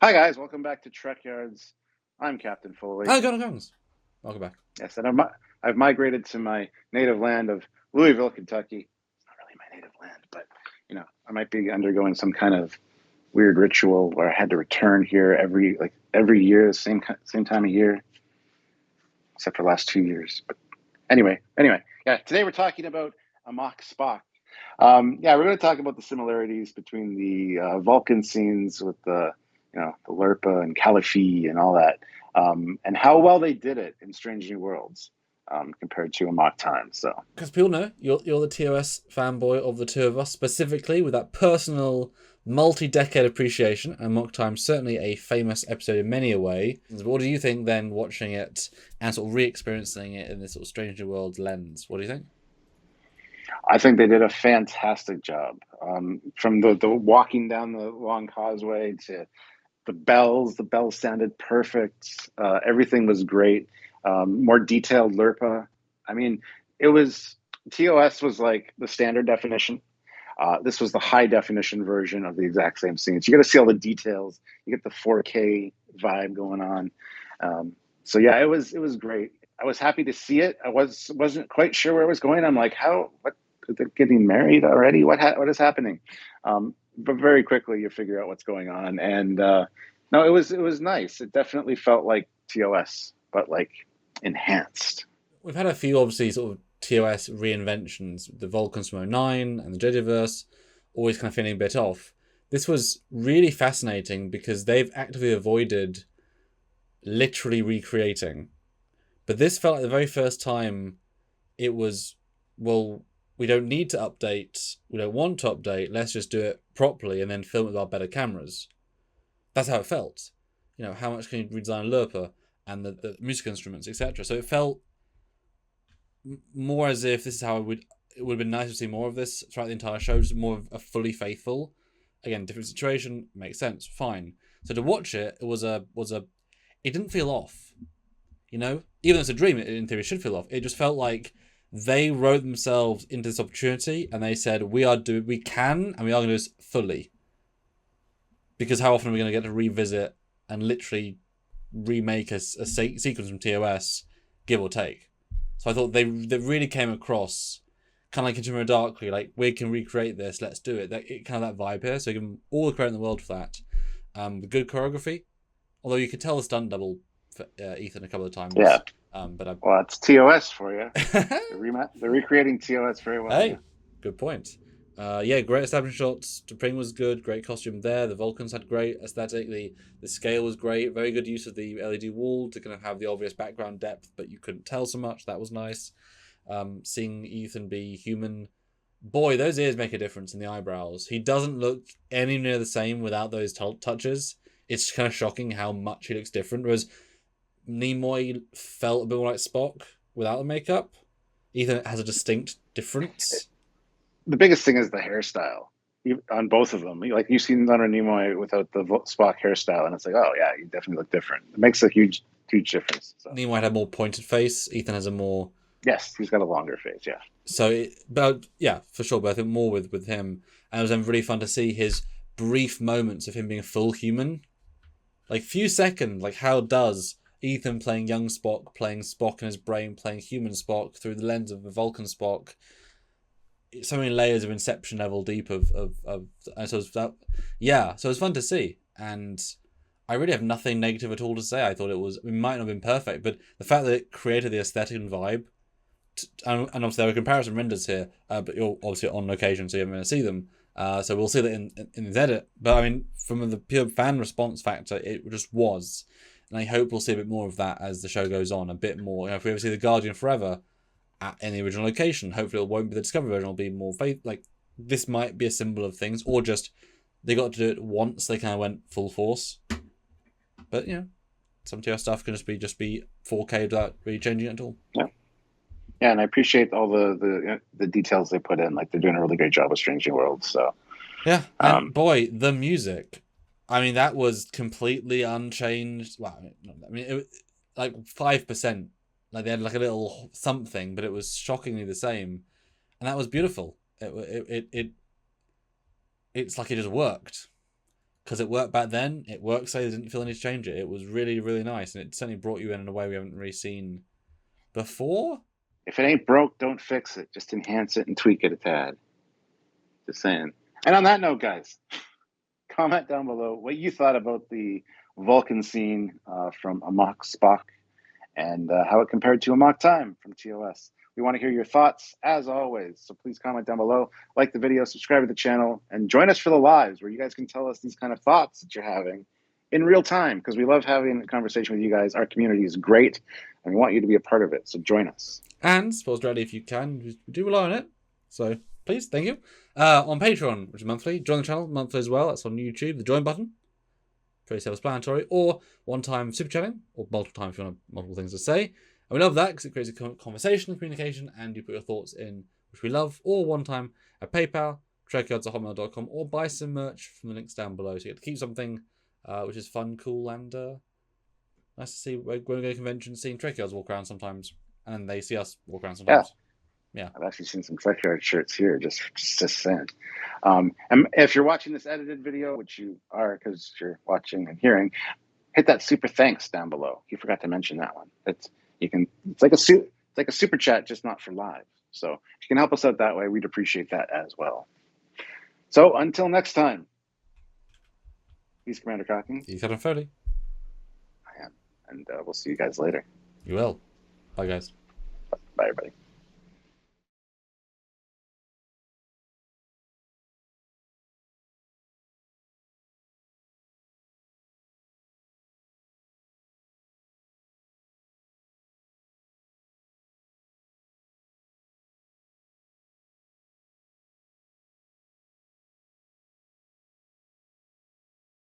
Hi guys, welcome back to Trekyards. I'm Captain Foley. Oh, guns. Welcome back. Yes, and I've migrated to my native land of Louisville, Kentucky. It's not really my native land, but I might be undergoing some kind of weird ritual where I had to return here every year, the same time of year, except for the last 2 years. But anyway, yeah. Today we're talking about Amok Spock. Yeah, we're going to talk about the similarities between the Vulcan scenes with the Lurpa and Caliphie and all that, and how well they did it in Strange New Worlds compared to Amok Time. So Because people know you're the TOS fanboy of the two of us, specifically with that personal multi-decade appreciation. And Mock Time certainly a famous episode in many a way. What do you think then, watching it and sort of re-experiencing it in this sort of Strange New Worlds lens? What do you think? I think they did a fantastic job. From the walking down the long causeway to the bells sounded perfect. Everything was great. More detailed Lurpa. I mean, it was TOS was like the standard definition. This was the high definition version of the exact same scenes. You got to see all the details. You get the 4K vibe going on. So yeah, it was great. I was happy to see it. I wasn't quite sure where it was going. I'm like, how? What? They're getting married already? What is happening? But very quickly you figure out what's going on. And no, it was nice. It definitely felt like TOS, but like enhanced. We've had a few, obviously, sort of TOS reinventions. The Vulcans from '09 and the Jediverse, always kind of feeling a bit off. This was really fascinating because they've actively avoided literally recreating. But this felt like the very first time it was, well, we don't need to update, we don't want to update, let's just do it properly and then film it with our better cameras. That's how it felt. How much can you redesign Lurper and the music instruments, etc. So it felt more as if this is how it would have been nice to see more of this throughout the entire show, just more of a fully faithful. Again, different situation, makes sense, fine. So to watch it, it didn't feel off. Even though it's a dream, it in theory should feel off. It just felt like they wrote themselves into this opportunity and they said, we can, and we are going to do this fully. Because how often are we going to get to revisit and literally remake a sequence from TOS, give or take? So I thought they really came across kind of like Into Darkly, like we can recreate this, let's do it. Kind of that vibe here. So I give them all the credit in the world for that. The good choreography, although you could tell the stunt double for Ethan a couple of times. Yeah. But Well, it's TOS for you. I They're recreating TOS very well. Yeah. hey, good point. Yeah, great establishing shots. Spring was good. Great costume there. The Vulcans had great aesthetic. The scale was great. Very good use of the LED wall to kind of have the obvious background depth, but you couldn't tell so much. That was nice. Seeing Ethan be human, boy, those ears make a difference in the eyebrows. He doesn't look any near the same without those touches. It's kind of shocking how much he looks different. Whereas Nimoy felt a bit more like Spock without the makeup. Ethan has a distinct difference. The biggest thing is the hairstyle on both of them. Like you've seen Leonard Nimoy without the Spock hairstyle, and it's like, oh yeah, you definitely look different. It makes a huge difference. So Nimoy had a more pointed face. Ethan has a more yes, he's got a longer face. Yeah, but yeah, for sure. But I think more with him, and it was then really fun to see his brief moments of him being a full human, like few seconds. Like how does Ethan playing young Spock, playing Spock in his brain, playing human Spock through the lens of a Vulcan Spock? So many layers of Inception level deep of and so so it was fun to see, and I really have nothing negative at all to say. I thought it might not have been perfect, but the fact that it created the aesthetic and vibe, and obviously there were comparison renders here, but you're obviously on location, so you're going to see them. So we'll see that in this edit. But I mean, from the pure fan response factor, it just was, and I hope we'll see a bit more of that as the show goes on. A bit more. If we ever see the Guardian Forever in the original location, hopefully it won't be the Discovery version. It'll be more faith. Like this might be a symbol of things, or just they got to do it once. They kind of went full force. But some TR stuff can just be 4K without really changing it at all. yeah, yeah. And I appreciate all the details they put in. Like they're doing a really great job with Strange New Worlds. So Yeah, and um, boy, the music. I mean, that was completely unchanged. Well, it was like 5%. Like they had like a little something, but it was shockingly the same, and that was beautiful. It's like it just worked. because it worked back then. It worked, so they didn't feel any to change it. It was really, really nice, and it certainly brought you in a way we haven't really seen before. If it ain't broke, don't fix it. Just enhance it and tweak it a tad. Just saying. And on that note, guys, comment down below what you thought about the Vulcan scene from Amok Spock and how it compared to Amok Time from TOS. We want to hear your thoughts, as always. So please comment down below, like the video, subscribe to the channel, and join us for the lives where you guys can tell us these kind of thoughts that you're having in real time, because we love having a conversation with you guys. Our community is great, and we want you to be a part of it. So join us. And support directly if you can. We do rely on it. So please, thank you. On Patreon, which is monthly, join the channel monthly as well. That's on YouTube, the join button. Pretty self-explanatory. Or one-time super chatting, or multiple times if you want multiple things to say. And we love that because it creates a conversation, communication, and you put your thoughts in, which we love. Or one time at PayPal, trekyards@hotmail.com, or buy some merch from the links down below. So you get to keep something which is fun, cool, and nice to see when we go to conventions, seeing Trekyards walk around sometimes, and they see us walk around sometimes. Yeah. I've actually seen some Trekyard shirts here, just saying. And if you're watching this edited video, which you are because you're watching and hearing, hit that super thanks down below. You forgot to mention that one. It's like a super chat, just not for live. So if you can help us out that way, we'd appreciate that as well. So until next time, he's Commander Cocking. He's Captain Foley. I am, and we'll see you guys later. You will. Bye, guys. Bye, everybody.